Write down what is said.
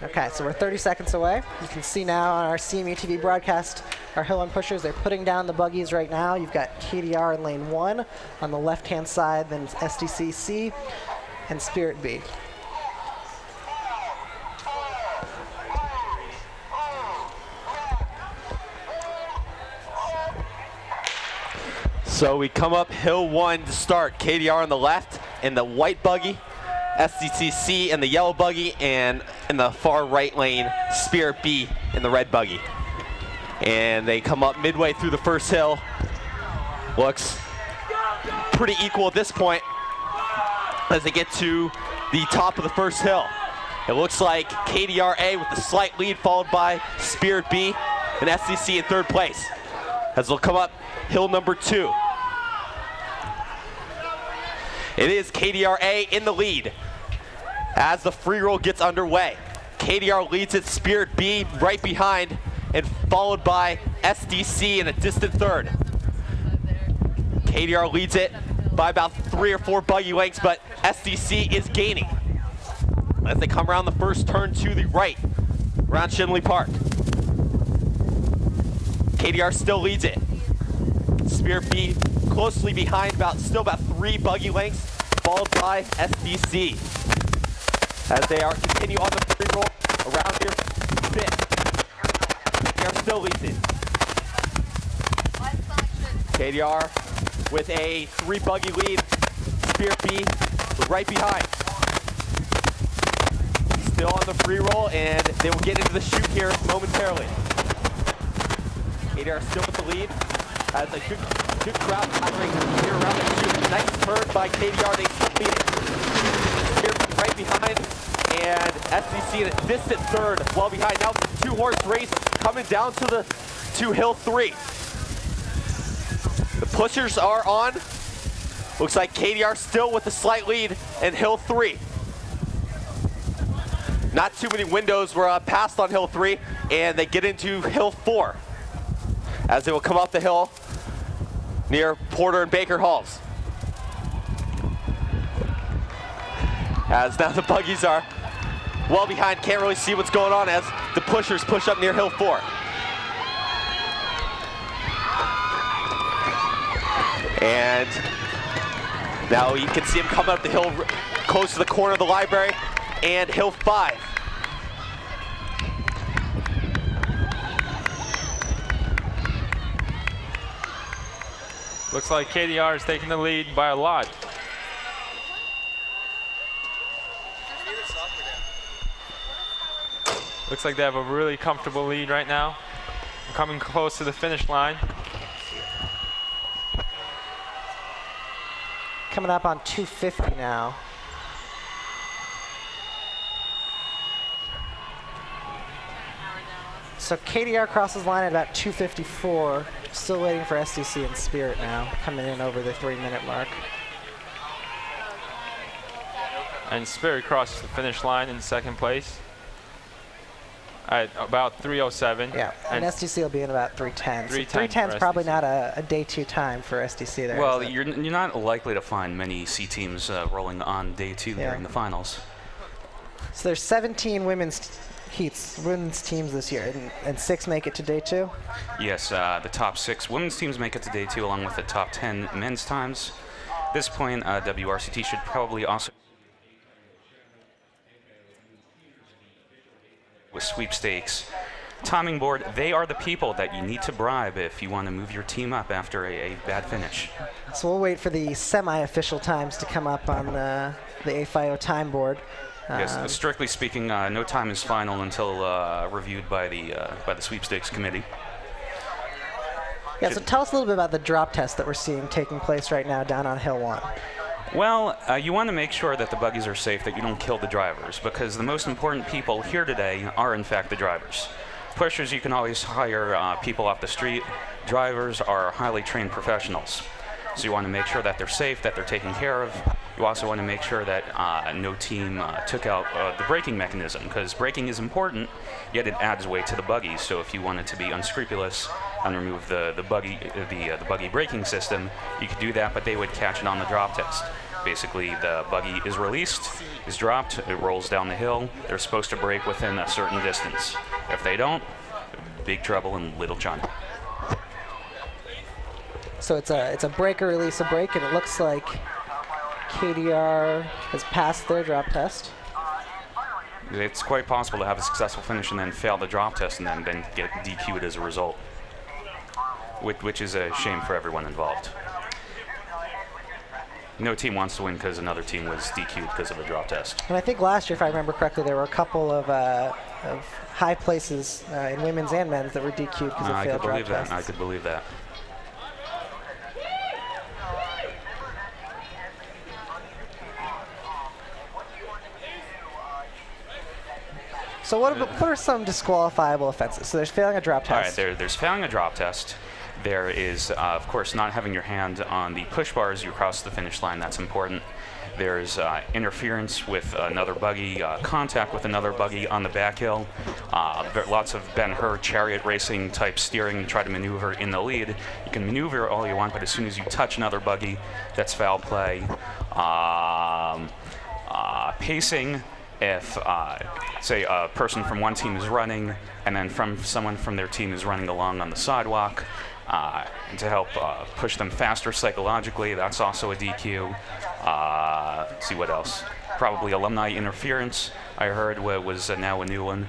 Okay, so we're 30 seconds away. You can see now on our CMU TV broadcast, our Hill 1 pushers, they're putting down the buggies right now. You've got KDR in lane 1 on the left-hand side, then SDC C and Spirit B. So we come up Hill 1 to start. KDR on the left in the white buggy, SDC C in the yellow buggy, and in the far right lane, Spirit B in the red buggy. And they come up midway through the first hill. Looks pretty equal at this point as they get to the top of the first hill. It looks like KDR A with the slight lead, followed by Spirit B and SDC in third place, as they'll come up hill number 2. It is KDR A in the lead as the free roll gets underway. KDR leads it, Spirit B right behind, and followed by SDC in a distant third. KDR leads it by about 3 or 4 buggy lengths, but SDC is gaining as they come around the first turn to the right, around Shinley Park. KDR still leads it. Spirit B closely behind, still about 3 buggy lengths, followed by SDC, as they continue on the free roll around here 5th. KDR still leads it. KDR with a 3 buggy lead. Spirit B right behind. Still on the free roll, and they will get into the chute here momentarily. KDR still with the lead. Has a good crowd covering here around the chute. Nice turn by KDR. They still lead it. Spirit B right behind, and SDC in a distant third, well behind. Now 2-horse race coming down to hill 3. The pushers are on. Looks like KDR still with a slight lead in hill 3. Not too many windows were passed on hill 3, and they get into hill 4 as they will come up the hill near Porter and Baker Halls. As now the buggies are well behind, can't really see what's going on as the pushers push up near hill 4. And now you can see them coming up the hill close to the corner of the library and hill 5. Looks like KDR is taking the lead by a lot. Looks like they have a really comfortable lead right now. Coming close to the finish line. Coming up on 250 now. So KDR crosses line at about 254. Still waiting for SDC and Spirit now, coming in over the 3-minute mark. And Spirit crosses the finish line in second place at about 3:07. Yeah, and SDC will be in about 3:10. 3:10 So 3:10 is for probably SDC. not a day 2 time for SDC there. Well, you're not likely to find many C teams rolling on day 2 during the finals. So there's 17 women's heats, women's teams this year, and 6 make it to day 2? Yes, the top 6 women's teams make it to day 2 along with the top 10 men's times. At this point, WRCT should probably also with sweepstakes. Timing board, they are the people that you need to bribe if you want to move your team up after a bad finish. So we'll wait for the semi-official times to come up on the AFIO time board. Yes, strictly speaking, no time is final until reviewed by the sweepstakes committee. Yeah, so tell us a little bit about the drop test that we're seeing taking place right now down on Hill 1. Well, you want to make sure that the buggies are safe, that you don't kill the drivers, because the most important people here today are in fact the drivers. Pushers, you can always hire people off the street. Drivers are highly trained professionals. So you want to make sure that they're safe, that they're taken care of. You also want to make sure that no team took out the braking mechanism, because braking is important, yet it adds weight to the buggies. So if you wanted to be unscrupulous and remove the buggy braking system, you could do that, but they would catch it on the drop test. Basically, the buggy is released, is dropped, it rolls down the hill. They're supposed to brake within a certain distance. If they don't, big trouble in Little China. So it's a break or release a break, and it looks like KDR has passed their drop test. It's quite possible to have a successful finish and then fail the drop test and then get DQ'd as a result, which is a shame for everyone involved. No team wants to win because another team was DQ'd because of a drop test. And I think last year, if I remember correctly, there were a couple of high places in women's and men's that were DQ'd because of failed drop tests. I could believe that. So what are some disqualifiable offenses? So there's failing a drop test. All right, there's failing a drop test. There is, of course, not having your hand on the push bar as you cross the finish line. That's important. There's interference with another buggy, contact with another buggy on the back hill. Lots of Ben-Hur chariot racing type steering, try to maneuver in the lead. You can maneuver all you want, but as soon as you touch another buggy, that's foul play. Pacing. If, say, a person from one team is running and then someone from their team is running along on the sidewalk, and to help push them faster psychologically, that's also a DQ. Let's see what else. Probably alumni interference, I heard was now a new one.